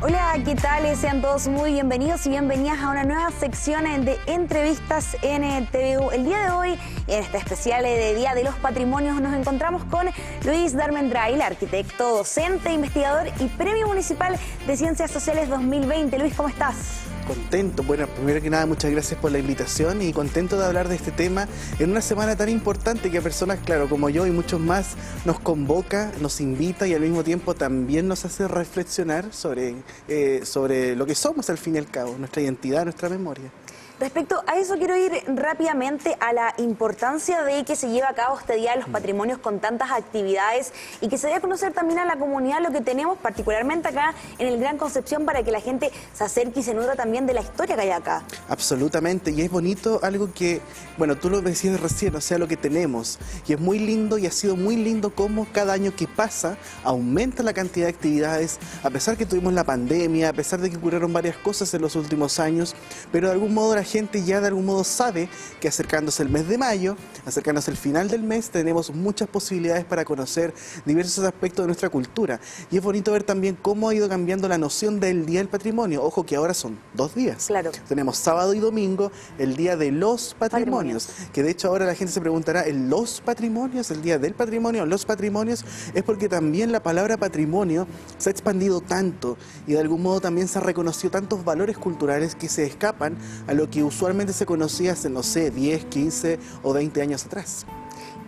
Hola, ¿qué tal? Sean todos muy bienvenidos y bienvenidas a una nueva sección de entrevistas en TVU. El día de hoy, en este especial de Día de los Patrimonios, nos encontramos con Luis Darmendrail, arquitecto, docente, investigador y Premio Municipal de Ciencias Sociales 2020. Luis, ¿cómo estás? Contento. Bueno, primero que nada, muchas gracias por la invitación y contento de hablar de este tema en una semana tan importante que a personas, claro, como yo y muchos más, nos convoca, nos invita y al mismo tiempo también nos hace reflexionar sobre lo que somos al fin y al cabo, nuestra identidad, nuestra memoria. Respecto a eso, quiero ir rápidamente a la importancia de que se lleve a cabo este Día de los Patrimonios con tantas actividades y que se dé a conocer también a la comunidad lo que tenemos, particularmente acá en el Gran Concepción, para que la gente se acerque y se nutra también de la historia que hay acá. Absolutamente, y es bonito algo que, bueno, tú lo decías recién, o sea, lo que tenemos, y es muy lindo y ha sido muy lindo cómo cada año que pasa aumenta la cantidad de actividades, a pesar que tuvimos la pandemia, a pesar de que ocurrieron varias cosas en los últimos años, pero de algún modo la gente ya de algún modo sabe que acercándose el mes de mayo, acercándose el final del mes, tenemos muchas posibilidades para conocer diversos aspectos de nuestra cultura. Y es bonito ver también cómo ha ido cambiando la noción del Día del Patrimonio. Ojo que ahora son 2 días. Claro. Tenemos sábado y domingo, el Día de los Patrimonios. Que de hecho ahora la gente se preguntará, ¿el los patrimonios, el Día del Patrimonio, los patrimonios? Es porque también la palabra patrimonio se ha expandido tanto y de algún modo también se ha reconocido tantos valores culturales que se escapan a lo que usualmente se conocía hace, no sé, 10, 15 o 20 años atrás.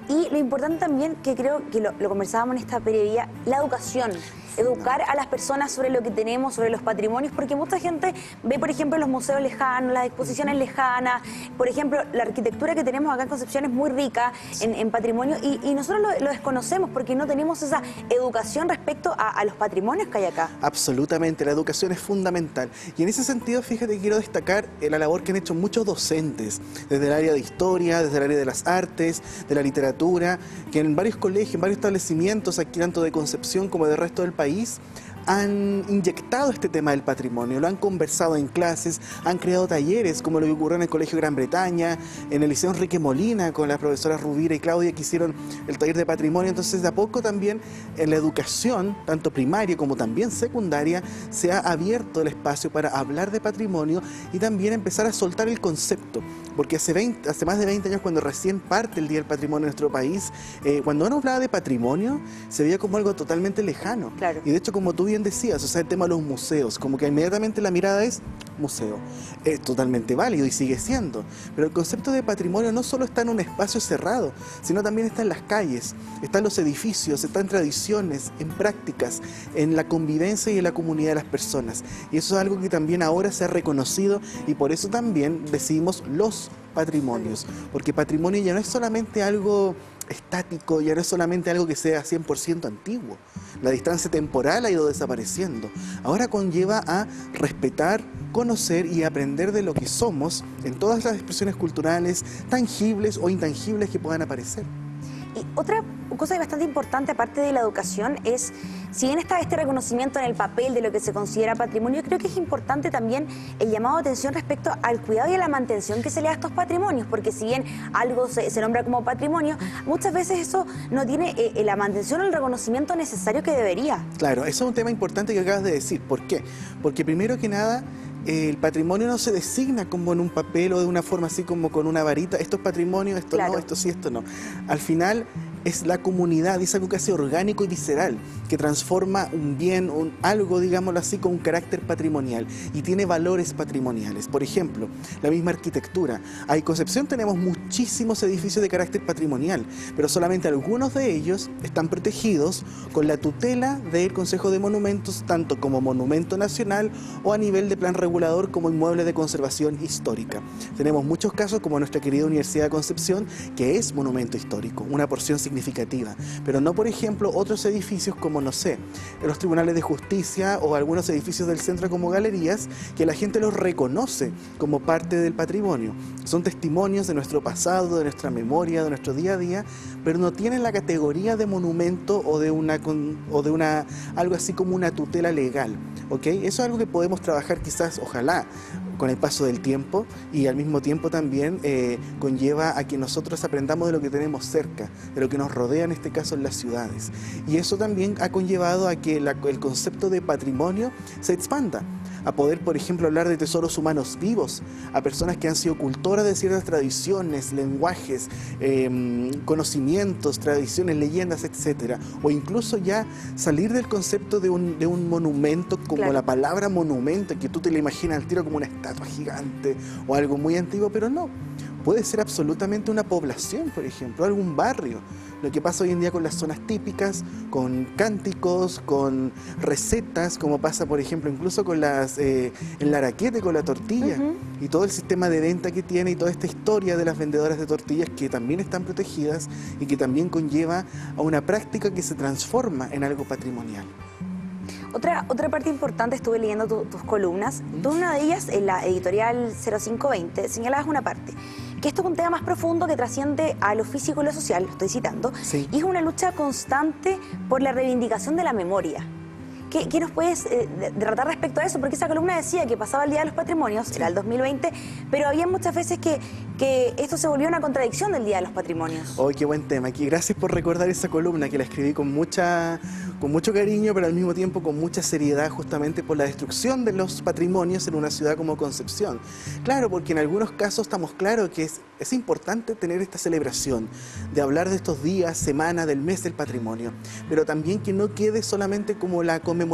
Y lo importante también, que creo que lo conversábamos en esta previa, la educación. Educar a las personas sobre lo que tenemos, sobre los patrimonios, porque mucha gente ve, por ejemplo, los museos lejanos, las exposiciones lejanas. Por ejemplo, la arquitectura que tenemos acá en Concepción es muy rica en patrimonio y nosotros lo desconocemos porque no tenemos esa educación respecto a los patrimonios que hay acá. Absolutamente, la educación es fundamental. Y en ese sentido, fíjate, quiero destacar la labor que han hecho muchos docentes, desde el área de historia, desde el área de las artes, de la literatura, que en varios colegios, en varios establecimientos, aquí tanto de Concepción como del resto del país, han inyectado este tema del patrimonio, lo han conversado en clases, han creado talleres como lo que ocurrió en el Colegio Gran Bretaña, en el Liceo Enrique Molina con las profesoras Rubira y Claudia que hicieron el taller de patrimonio. Entonces de a poco también en la educación, tanto primaria como también secundaria, se ha abierto el espacio para hablar de patrimonio y también empezar a soltar el concepto. Porque hace más de 20 años, cuando recién parte el Día del Patrimonio en nuestro país, cuando uno hablaba de patrimonio, se veía como algo totalmente lejano. Claro. Y de hecho, como tú bien decías, o sea, el tema de los museos, como que inmediatamente la mirada es museo. Es totalmente válido y sigue siendo. Pero el concepto de patrimonio no solo está en un espacio cerrado, sino también está en las calles, está en los edificios, está en tradiciones, en prácticas, en la convivencia y en la comunidad de las personas. Y eso es algo que también ahora se ha reconocido y por eso también decimos los patrimonios, porque patrimonio ya no es solamente algo estático, ya no es solamente algo que sea 100% antiguo. La distancia temporal ha ido desapareciendo. Ahora conlleva a respetar, conocer y aprender de lo que somos en todas las expresiones culturales, tangibles o intangibles que puedan aparecer. Y otra cosa bastante importante, aparte de la educación, es, si bien está este reconocimiento en el papel de lo que se considera patrimonio, creo que es importante también el llamado de atención respecto al cuidado y a la mantención que se le da a estos patrimonios, porque si bien algo se nombra como patrimonio, muchas veces eso no tiene la mantención o el reconocimiento necesario que debería. Claro, eso es un tema importante que acabas de decir. ¿Por qué? Porque primero que nada, el patrimonio no se designa como en un papel o de una forma así como con una varita, esto es patrimonio, esto Claro. no, esto sí, esto no. Al final es la comunidad, es algo casi orgánico y visceral, que transforma un bien, algo, digámoslo así, con un carácter patrimonial y tiene valores patrimoniales. Por ejemplo, la misma arquitectura. En Concepción tenemos muchísimos edificios de carácter patrimonial, pero solamente algunos de ellos están protegidos con la tutela del Consejo de Monumentos, tanto como monumento nacional o a nivel de plan regulador como inmueble de conservación histórica. Tenemos muchos casos como nuestra querida Universidad de Concepción, que es monumento histórico, una porción significativa, pero no, por ejemplo, otros edificios como, no sé, los tribunales de justicia o algunos edificios del centro como galerías, que la gente los reconoce como parte del patrimonio. Son testimonios de nuestro pasado, de nuestra memoria, de nuestro día a día, pero no tienen la categoría de monumento o de algo así como una tutela legal, ¿ok? Eso es algo que podemos trabajar quizás, ojalá, con el paso del tiempo y al mismo tiempo también conlleva a que nosotros aprendamos de lo que tenemos cerca, de lo que nos nos rodea, en este caso en las ciudades. Y eso también ha conllevado a que el concepto de patrimonio se expanda, a poder, por ejemplo, hablar de tesoros humanos vivos, a personas que han sido cultoras de ciertas tradiciones, lenguajes, conocimientos, tradiciones, leyendas, etcétera. O incluso ya salir del concepto de un monumento, como claro, la palabra monumento, que tú te la imaginas al tiro como una estatua gigante o algo muy antiguo, pero no. Puede ser absolutamente una población, por ejemplo, algún barrio. Lo que pasa hoy en día con las zonas típicas, con cánticos, con recetas, como pasa, por ejemplo, incluso con el araquete, con la tortilla, y todo el sistema de venta que tiene y toda esta historia de las vendedoras de tortillas que también están protegidas y que también conlleva a una práctica que se transforma en algo patrimonial. Otra parte importante, estuve leyendo tus columnas. Tú en una de ellas, en la editorial 0520, señalabas una parte, que esto es un tema más profundo que trasciende a lo físico y lo social, lo estoy citando, Sí. y es una lucha constante por la reivindicación de la memoria. ¿Qué nos puedes relatar respecto a eso? Porque esa columna decía que pasaba el Día de los Patrimonios, era el 2020, pero había muchas veces que esto se volvió una contradicción del Día de los Patrimonios. ¡Oh, qué buen tema! Y gracias por recordar esa columna, que la escribí con mucho cariño, pero al mismo tiempo con mucha seriedad, justamente por la destrucción de los patrimonios en una ciudad como Concepción. Claro, porque en algunos casos estamos claros que es importante tener esta celebración, de hablar de estos días, semana, del mes del patrimonio, pero también que no quede solamente como la conmemoración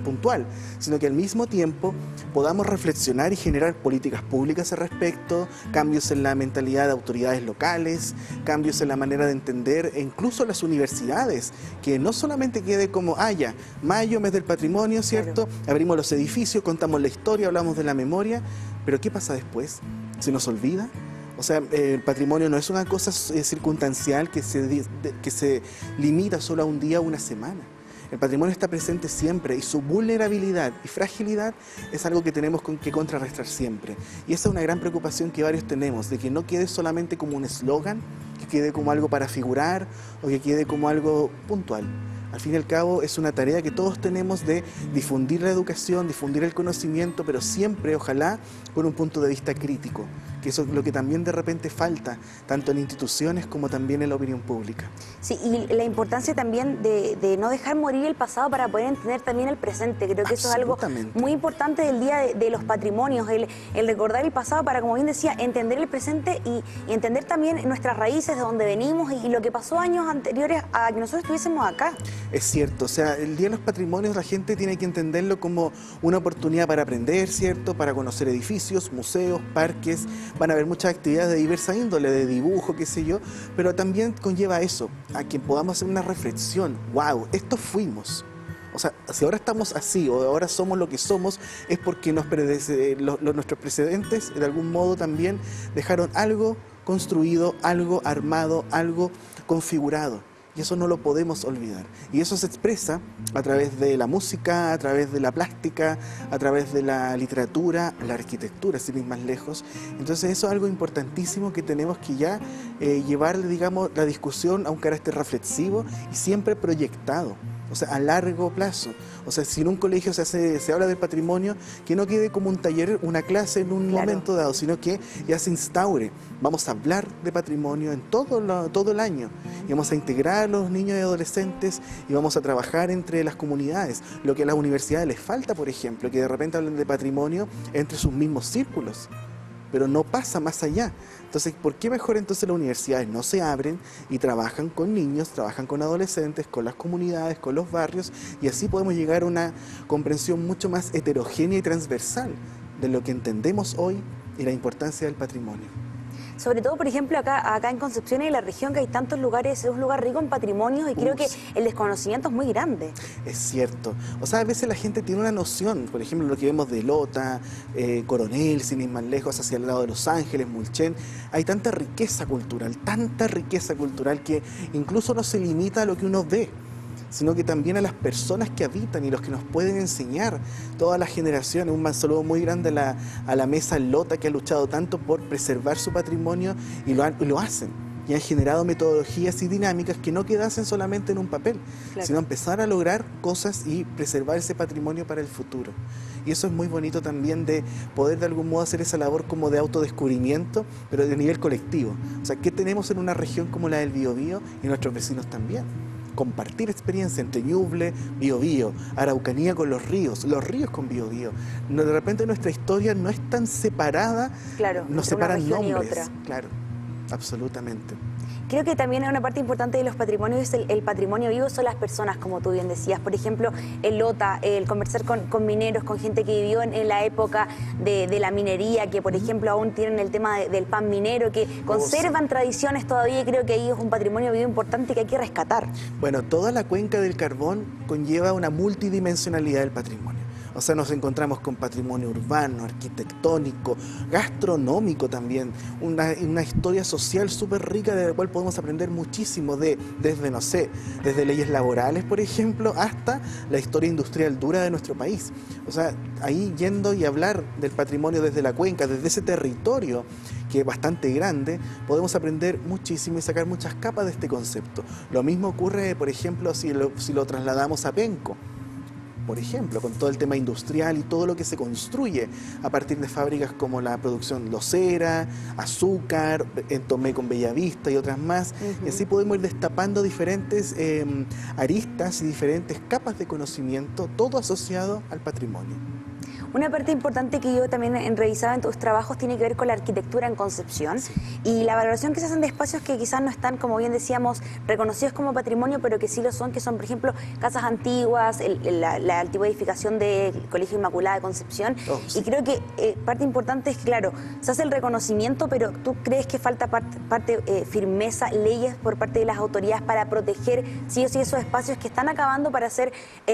puntual, sino que al mismo tiempo podamos reflexionar y generar políticas públicas al respecto, cambios en la mentalidad de autoridades locales, cambios en la manera de entender, e incluso las universidades, que no solamente quede como, ya, mayo, mes del patrimonio, ¿cierto? Claro. Abrimos los edificios, contamos la historia, hablamos de la memoria, pero ¿qué pasa después? ¿Se nos olvida? O sea, el patrimonio no es una cosa circunstancial que se limita solo a un día o una semana. El patrimonio está presente siempre y su vulnerabilidad y fragilidad es algo que tenemos que contrarrestar siempre. Y esa es una gran preocupación que varios tenemos, de que no quede solamente como un eslogan, que quede como algo para figurar o que quede como algo puntual. Al fin y al cabo es una tarea que todos tenemos de difundir la educación, difundir el conocimiento, pero siempre, ojalá, con un punto de vista crítico, que eso es lo que también de repente falta, tanto en instituciones como también en la opinión pública. Sí, y la importancia también de no dejar morir el pasado para poder entender también el presente. Creo que eso es algo muy importante del Día de los Patrimonios, el recordar el pasado para, como bien decía, entender el presente y entender también nuestras raíces, de dónde venimos y lo que pasó años anteriores a que nosotros estuviésemos acá. Es cierto, o sea, el Día de los Patrimonios la gente tiene que entenderlo como una oportunidad para aprender, ¿cierto? Para conocer edificios, museos, parques, van a haber muchas actividades de diversa índole, de dibujo, qué sé yo, pero también conlleva eso, a que podamos hacer una reflexión. ¡Wow! Esto fuimos. O sea, si ahora estamos así o ahora somos lo que somos, es porque nuestros precedentes de algún modo también dejaron algo construido, algo armado, algo configurado. Y eso no lo podemos olvidar. Y eso se expresa a través de la música, a través de la plástica, a través de la literatura, la arquitectura, sin ir más lejos. Entonces eso es algo importantísimo que tenemos que ya llevar, digamos, la discusión a un carácter reflexivo y siempre proyectado. O sea, a largo plazo. O sea, si en un colegio se habla del patrimonio, que no quede como un taller, una clase en un momento dado, sino que ya se instaure. Vamos a hablar de patrimonio en todo el año. Y vamos a integrar a los niños y adolescentes y vamos a trabajar entre las comunidades. Lo que a las universidades les falta, por ejemplo, que de repente hablen de patrimonio entre sus mismos círculos. Pero no pasa más allá. Entonces, ¿por qué mejor entonces las universidades no se abren y trabajan con niños, trabajan con adolescentes, con las comunidades, con los barrios, y así podemos llegar a una comprensión mucho más heterogénea y transversal de lo que entendemos hoy y la importancia del patrimonio? Sobre todo, por ejemplo, acá en Concepción y en la región, que hay tantos lugares, es un lugar rico en patrimonios y creo que el desconocimiento es muy grande. Es cierto. O sea, a veces la gente tiene una noción, por ejemplo, lo que vemos de Lota, Coronel, sin ir más lejos, hacia el lado de Los Ángeles, Mulchen. Hay tanta riqueza cultural que incluso no se limita a lo que uno ve, sino que también a las personas que habitan y los que nos pueden enseñar, todas las generaciones. Un saludo muy grande a la mesa Lota, que ha luchado tanto por preservar su patrimonio y lo hacen. y han generado metodologías y dinámicas que no quedasen solamente en un papel, Claro. sino empezar a lograr cosas y preservar ese patrimonio para el futuro. Y eso es muy bonito también de poder de algún modo hacer esa labor como de autodescubrimiento, pero de nivel colectivo. O sea, ¿qué tenemos en una región como la del Biobío y nuestros vecinos también? Compartir experiencia entre Ñuble, Biobío, Araucanía con los ríos con Biobío. No, de repente nuestra historia no es tan separada, Claro, nos entre una separan región y nombres. otra. Claro, absolutamente. Creo que también una parte importante de los patrimonios es el patrimonio vivo, son las personas, como tú bien decías. Por ejemplo, el LOTA, el conversar con mineros, con gente que vivió en la época de la minería, que por ejemplo aún tienen el tema del pan minero, que conservan tradiciones todavía, y creo que ahí es un patrimonio vivo importante que hay que rescatar. Bueno, toda la cuenca del carbón conlleva una multidimensionalidad del patrimonio. O sea, nos encontramos con patrimonio urbano, arquitectónico, gastronómico también, una historia social súper rica de la cual podemos aprender muchísimo desde, no sé, desde leyes laborales, por ejemplo, hasta la historia industrial dura de nuestro país. O sea, ahí yendo y hablar del patrimonio desde la cuenca, desde ese territorio que es bastante grande, podemos aprender muchísimo y sacar muchas capas de este concepto. Lo mismo ocurre, por ejemplo, si lo trasladamos a Penco. Por ejemplo, con todo el tema industrial y todo lo que se construye a partir de fábricas como la producción losera, azúcar, en Tomé con Bellavista y otras más. Y así podemos ir destapando diferentes aristas y diferentes capas de conocimiento, todo asociado al patrimonio. Una parte importante que yo también revisaba en tus trabajos tiene que ver con la arquitectura en Concepción y la valoración que se hacen de espacios que quizás no están, como bien decíamos, reconocidos como patrimonio, pero que sí lo son, que son, por ejemplo, casas antiguas, la antigua edificación del Colegio Inmaculada de Concepción. Y creo que parte importante es que, claro, se hace el reconocimiento, pero ¿tú crees que falta firmeza, leyes por parte de las autoridades para proteger sí o sí esos espacios que están acabando para hacer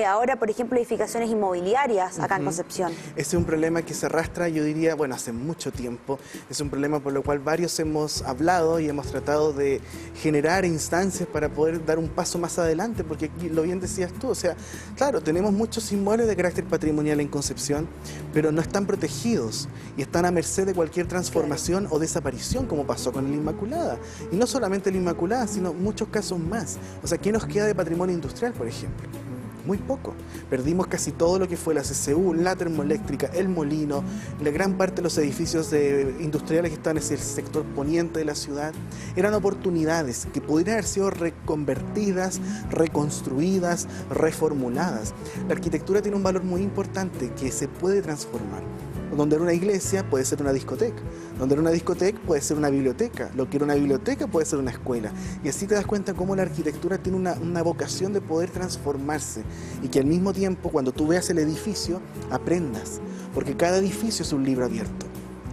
ahora, por ejemplo, edificaciones inmobiliarias acá en Concepción? Ese es un problema que se arrastra, yo diría, bueno, hace mucho tiempo. Es un problema por lo cual varios hemos hablado y hemos tratado de generar instancias para poder dar un paso más adelante, porque aquí, lo bien decías tú, o sea, claro, tenemos muchos inmuebles de carácter patrimonial en Concepción, pero no están protegidos y están a merced de cualquier transformación o desaparición, como pasó con el Inmaculada. Y no solamente el Inmaculada, sino muchos casos más. O sea, ¿qué nos queda de patrimonio industrial, por ejemplo? Muy poco. Perdimos casi todo lo que fue la CCU, la termoeléctrica, el molino, la gran parte de los edificios industriales que están en el sector poniente de la ciudad. Eran oportunidades que pudieran haber sido reconvertidas, reconstruidas, reformuladas. La arquitectura tiene un valor muy importante que se puede transformar. Donde era una iglesia puede ser una discoteca, donde era una discoteca puede ser una biblioteca, lo que era una biblioteca puede ser una escuela. Y así te das cuenta cómo la arquitectura tiene una vocación de poder transformarse y que al mismo tiempo cuando tú veas el edificio aprendas, porque cada edificio es un libro abierto.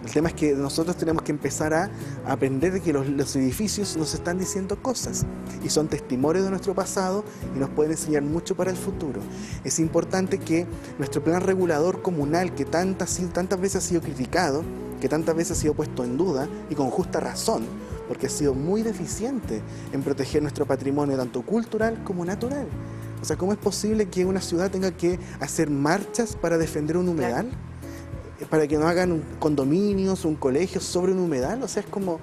El tema es que nosotros tenemos que empezar a aprender de que los edificios nos están diciendo cosas y son testimonios de nuestro pasado y nos pueden enseñar mucho para el futuro. Es importante que nuestro plan regulador comunal, que tantas veces ha sido criticado, que tantas veces ha sido puesto en duda y con justa razón, porque ha sido muy deficiente en proteger nuestro patrimonio tanto cultural como natural. O sea, ¿cómo es posible que una ciudad tenga que hacer marchas para defender un humedal? Para que no hagan condominios, un colegio sobre un humedal, o sea, es como,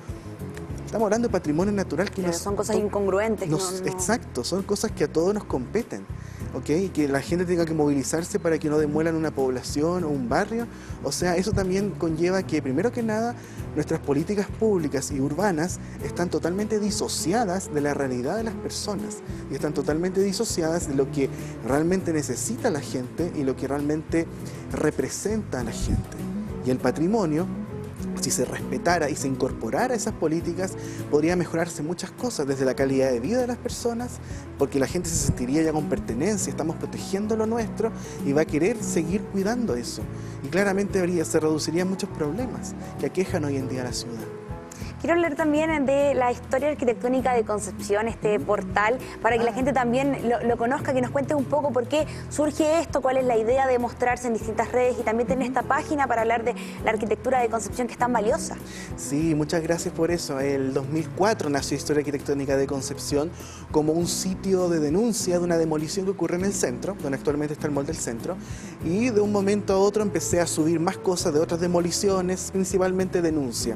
estamos hablando de patrimonio natural que son cosas incongruentes. Exacto, son cosas que a todos nos competen, ¿ok? Y que la gente tenga que movilizarse para que no demuelan una población o un barrio, o sea, eso también conlleva que, primero que nada, nuestras políticas públicas y urbanas están totalmente disociadas de la realidad de las personas y están totalmente disociadas de lo que realmente necesita la gente y lo que realmente representa a la gente. Y el patrimonio, si se respetara y se incorporara a esas políticas, podría mejorarse muchas cosas, desde la calidad de vida de las personas, porque la gente se sentiría ya con pertenencia, estamos protegiendo lo nuestro y va a querer seguir cuidando eso. Y claramente se reducirían muchos problemas que aquejan hoy en día a la ciudad. Quiero hablar también de la historia arquitectónica de Concepción, este portal, para que la gente también lo conozca, que nos cuente un poco por qué surge esto, cuál es la idea de mostrarse en distintas redes y también tener esta página para hablar de la arquitectura de Concepción, que es tan valiosa. Sí, muchas gracias por eso. El 2004 nació Historia Arquitectónica de Concepción como un sitio de denuncia de una demolición que ocurre en el centro, donde actualmente está el Mall del Centro, y de un momento a otro empecé a subir más cosas de otras demoliciones, principalmente denuncia.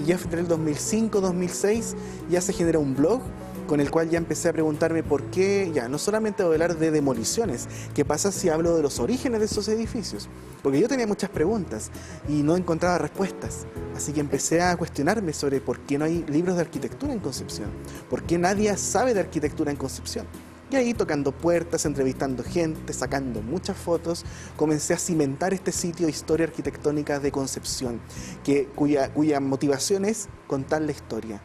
Y ya entre el 2004 2005, 2006, ya se generó un blog con el cual ya empecé a preguntarme por qué, ya no solamente voy a hablar de demoliciones, qué pasa si hablo de los orígenes de esos edificios, porque yo tenía muchas preguntas y no encontraba respuestas, así que empecé a cuestionarme sobre por qué no hay libros de arquitectura en Concepción, por qué nadie sabe de arquitectura en Concepción. Y ahí, tocando puertas, entrevistando gente, sacando muchas fotos, comencé a cimentar este sitio Historia Arquitectónica de Concepción, cuya motivación es contar la historia.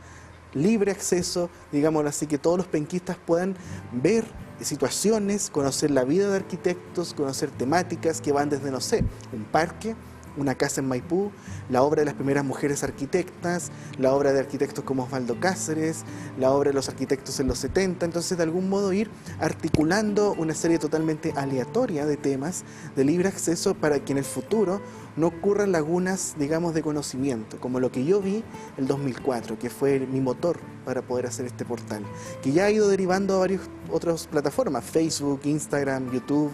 Libre acceso, digámoslo así, que todos los penquistas puedan ver situaciones, conocer la vida de arquitectos, conocer temáticas que van desde, no sé, un parque, una casa en Maipú, la obra de las primeras mujeres arquitectas, la obra de arquitectos como Osvaldo Cáceres, la obra de los arquitectos en los 70, entonces de algún modo ir articulando una serie totalmente aleatoria de temas de libre acceso para que en el futuro no ocurran lagunas, digamos, de conocimiento, como lo que yo vi el 2004, que fue mi motor para poder hacer este portal, que ya ha ido derivando a varias otras plataformas, Facebook, Instagram, YouTube,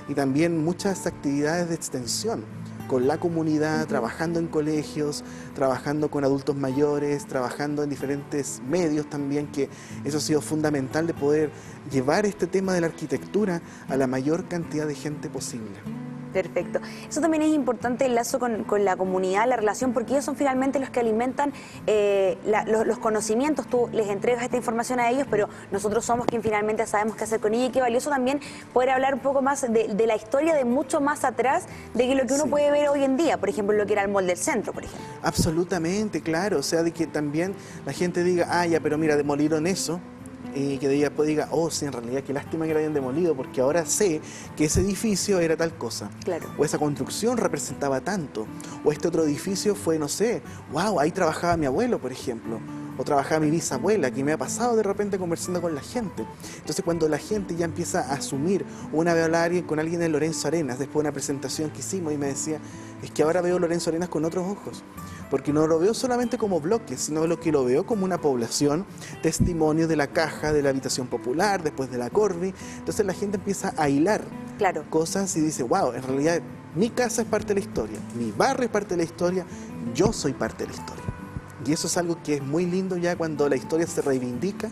y también muchas actividades de extensión con la comunidad, trabajando en colegios, trabajando con adultos mayores, trabajando en diferentes medios también, que eso ha sido fundamental de poder llevar este tema de la arquitectura a la mayor cantidad de gente posible. Perfecto. Eso también es importante, el lazo con la comunidad, la relación, porque ellos son finalmente los que alimentan los conocimientos. Tú les entregas esta información a ellos, pero nosotros somos quien finalmente sabemos qué hacer con ella, y qué valioso también poder hablar un poco más de la historia de mucho más atrás de que lo que uno puede ver hoy en día, por ejemplo, lo que era el Mall del Centro, por ejemplo. Absolutamente, claro, o sea, de que también la gente diga, ah, ya, pero mira, demolieron eso, y que después diga, oh, sí, en realidad qué lástima que lo hayan demolido, porque ahora sé que ese edificio era tal cosa. Claro. O esa construcción representaba tanto. O este otro edificio fue, no sé, wow, ahí trabajaba mi abuelo, por ejemplo. O trabajaba mi bisabuela, que me ha pasado de repente conversando con la gente. Entonces, cuando la gente ya empieza a asumir, una vez hablar con alguien de Lorenzo Arenas, después de una presentación que hicimos, y me decía, es que ahora veo Lorenzo Arenas con otros ojos. Porque no lo veo solamente como bloques, sino que lo veo como una población, testimonio de la caja, de la habitación popular, después de la Corby. Entonces la gente empieza a hilar cosas y dice, wow, en realidad mi casa es parte de la historia, mi barrio es parte de la historia, yo soy parte de la historia. Y eso es algo que es muy lindo ya cuando la historia se reivindica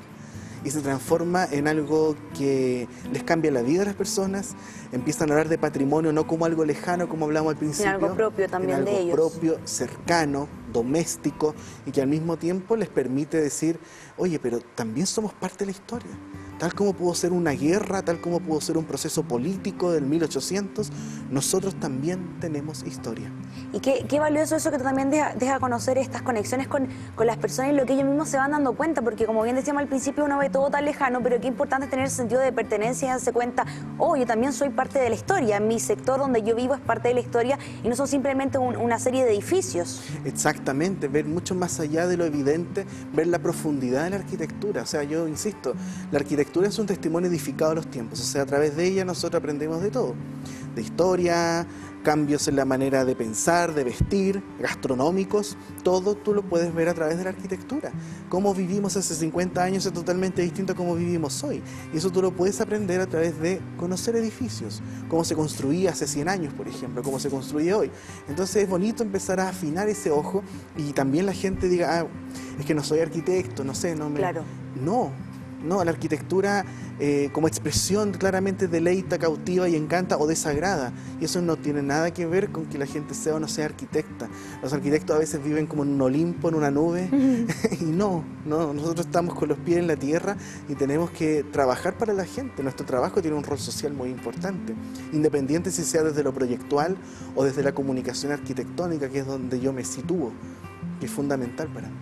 y se transforma en algo que les cambia la vida a las personas, empiezan a hablar de patrimonio no como algo lejano, como hablamos al principio, en algo propio también de ellos. En algo propio, cercano, doméstico, y que al mismo tiempo les permite decir, oye, pero también somos parte de la historia. Tal como pudo ser una guerra, tal como pudo ser un proceso político del 1800, nosotros también tenemos historia. Y qué valioso eso que tú también deja conocer estas conexiones con las personas y lo que ellos mismos se van dando cuenta, porque como bien decíamos al principio, uno ve todo tan lejano, pero qué importante es tener ese sentido de pertenencia y darse cuenta, oh, yo también soy parte de la historia, mi sector donde yo vivo es parte de la historia y no son simplemente una serie de edificios. Exactamente, ver mucho más allá de lo evidente, ver la profundidad de la arquitectura. O sea, yo insisto, la arquitectura es un testimonio edificado a los tiempos, o sea, a través de ella nosotros aprendemos de todo, de historia, cambios en la manera de pensar, de vestir, gastronómicos, todo tú lo puedes ver a través de la arquitectura. Cómo vivimos hace 50 años es totalmente distinto a cómo vivimos hoy, y eso tú lo puedes aprender a través de conocer edificios, cómo se construía hace 100 años, por ejemplo, cómo se construye hoy. Entonces es bonito empezar a afinar ese ojo y también la gente diga, ah, es que no soy arquitecto, no sé, no me... Claro. No, la arquitectura como expresión claramente deleita, cautiva y encanta o desagrada. Y eso no tiene nada que ver con que la gente sea o no sea arquitecta. Los arquitectos a veces viven como en un Olimpo, en una nube. Y no, nosotros estamos con los pies en la tierra y tenemos que trabajar para la gente. Nuestro trabajo tiene un rol social muy importante, independiente si sea desde lo proyectual o desde la comunicación arquitectónica, que es donde yo me sitúo, que es fundamental para mí.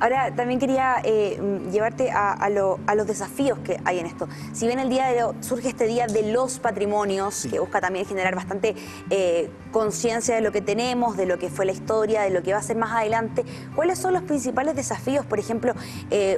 Ahora, también quería llevarte a los desafíos que hay en esto. Si bien el día surge este Día de los Patrimonios, sí, que busca también generar bastante conciencia de lo que tenemos, de lo que fue la historia, de lo que va a ser más adelante, ¿cuáles son los principales desafíos? Por ejemplo,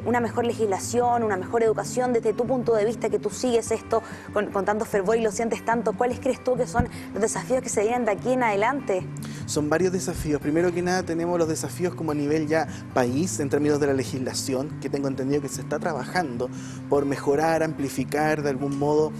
una mejor legislación, una mejor educación, desde tu punto de vista, que tú sigues esto con tanto fervor y lo sientes tanto, ¿cuáles crees tú que son los desafíos que se vienen de aquí en adelante? Son varios desafíos. Primero que nada tenemos los desafíos como a nivel ya país, en términos de la legislación, que tengo entendido que se está trabajando por mejorar, amplificar de algún modo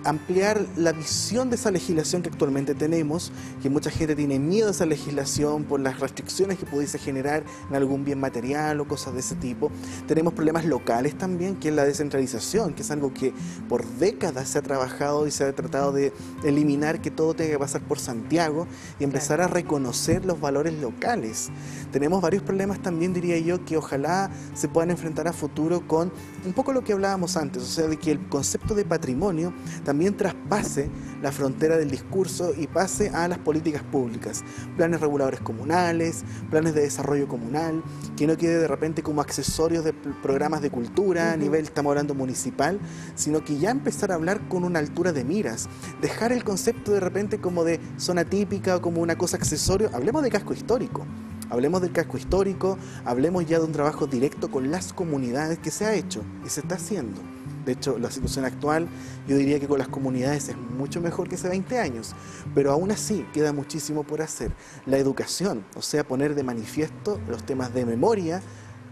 ampliar la visión de esa legislación que actualmente tenemos, que mucha gente tiene miedo a esa legislación por las restricciones que pudiese generar en algún bien material o cosas de ese tipo. Tenemos problemas locales también, que es la descentralización, que es algo que por décadas se ha trabajado y se ha tratado de eliminar, que todo tenga que pasar por Santiago y empezar a reconocer los valores locales. Tenemos varios problemas también, diría yo, que ojalá se puedan enfrentar a futuro con un poco lo que hablábamos antes, o sea, de que el concepto de patrimonio también traspase la frontera del discurso y pase a las políticas públicas, planes reguladores comunales, planes de desarrollo comunal, que no quede de repente como accesorios de programas de cultura a nivel, estamos hablando municipal, sino que ya empezar a hablar con una altura de miras, dejar el concepto de repente como de zona típica o como una cosa accesorio, hablemos de casco histórico. Hablemos del casco histórico, hablemos ya de un trabajo directo con las comunidades que se ha hecho y se está haciendo. De hecho, la situación actual, yo diría que con las comunidades es mucho mejor que hace 20 años, pero aún así queda muchísimo por hacer. La educación, o sea, poner de manifiesto los temas de memoria,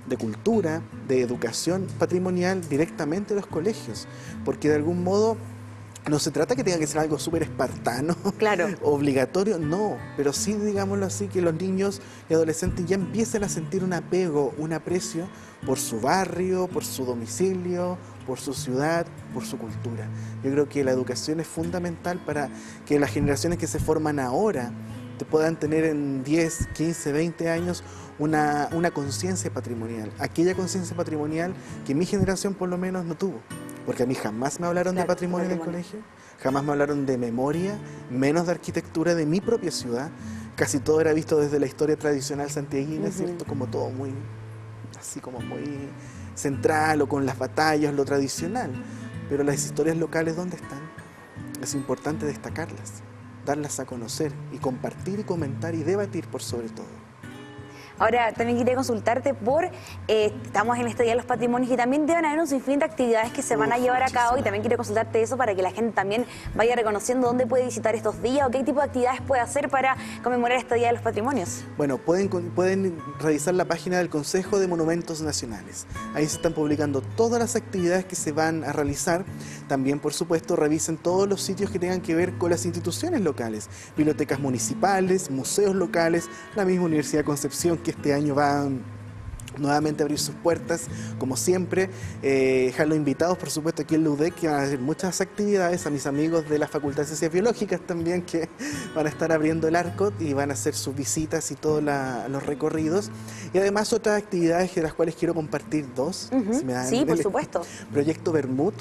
de cultura, de educación patrimonial directamente en los colegios, porque de algún modo no se trata que tenga que ser algo súper espartano, claro, obligatorio, no, pero sí, digámoslo así, que los niños y adolescentes ya empiecen a sentir un apego, un aprecio por su barrio, por su domicilio, por su ciudad, por su cultura. Yo creo que la educación es fundamental para que las generaciones que se forman ahora puedan tener en 10, 15, 20 años una conciencia patrimonial, aquella conciencia patrimonial que mi generación por lo menos no tuvo. Porque a mí jamás me hablaron de patrimonio en el colegio, jamás me hablaron de memoria, menos de arquitectura de mi propia ciudad. Casi todo era visto desde la historia tradicional santiaguina, ¿cierto? Como todo muy, así como muy central o con las batallas, lo tradicional. Pero las historias locales, ¿dónde están? Es importante destacarlas, darlas a conocer y compartir y comentar y debatir por sobre todo. Ahora, también quería consultarte por, estamos en este Día de los Patrimonios y también deben haber un sinfín de actividades que se van a llevar a cabo y también quiero consultarte eso para que la gente también vaya reconociendo dónde puede visitar estos días o qué tipo de actividades puede hacer para conmemorar este Día de los Patrimonios. Bueno, pueden revisar la página del Consejo de Monumentos Nacionales. Ahí se están publicando todas las actividades que se van a realizar. También, por supuesto, revisen todos los sitios que tengan que ver con las instituciones locales, bibliotecas municipales, museos locales, la misma Universidad de Concepción, que este año va nuevamente a abrir sus puertas, como siempre. Dejarlos invitados, por supuesto, aquí en la UDEC, que van a hacer muchas actividades, a mis amigos de la Facultad de Ciencias Biológicas también, que van a estar abriendo el arco y van a hacer sus visitas y todos los recorridos. Y además otras actividades de las cuales quiero compartir dos. Si me dan sí, por supuesto. Proyecto Bermud,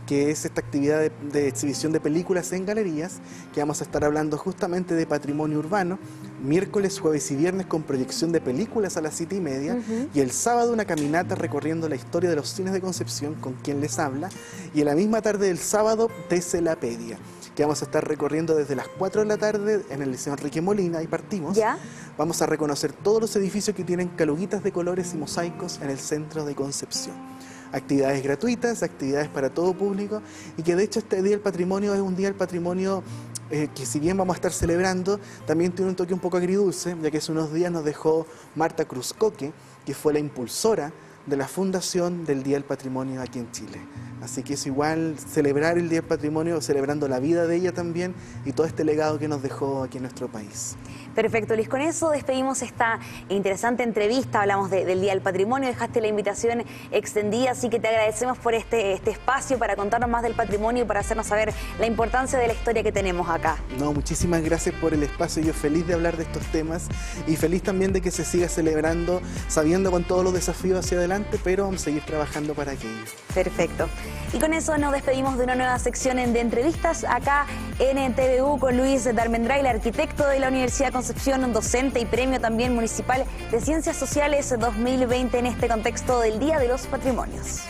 que es esta actividad de exhibición de películas en galerías, que vamos a estar hablando justamente de patrimonio urbano, miércoles, jueves y viernes con proyección de películas a las 7:30, y el sábado una caminata recorriendo la historia de los cines de Concepción con quien les habla, y en la misma tarde del sábado, Teselapedia, que vamos a estar recorriendo desde las 4 de la tarde en el Liceo Enrique Molina, y partimos. ¿Ya? Vamos a reconocer todos los edificios que tienen caluguitas de colores y mosaicos en el centro de Concepción. Actividades gratuitas, actividades para todo público, y que de hecho este Día del Patrimonio es un Día del Patrimonio que si bien vamos a estar celebrando, también tiene un toque un poco agridulce, ya que hace unos días nos dejó Marta Cruzcoque, que fue la impulsora de la fundación del Día del Patrimonio aquí en Chile. Así que es igual celebrar el Día del Patrimonio, celebrando la vida de ella también y todo este legado que nos dejó aquí en nuestro país. Perfecto, Luis. Con eso despedimos esta interesante entrevista. Hablamos del Día del Patrimonio, dejaste la invitación extendida, así que te agradecemos por este espacio para contarnos más del patrimonio y para hacernos saber la importancia de la historia que tenemos acá. No, muchísimas gracias por el espacio. Yo feliz de hablar de estos temas y feliz también de que se siga celebrando, sabiendo con todos los desafíos hacia adelante, pero vamos a seguir trabajando para aquello. Perfecto. Y con eso nos despedimos de una nueva sección de entrevistas acá en TVU con Luis Darmendray, arquitecto de la Universidad de Concepción, docente y premio también municipal de Ciencias Sociales 2020 en este contexto del Día de los Patrimonios.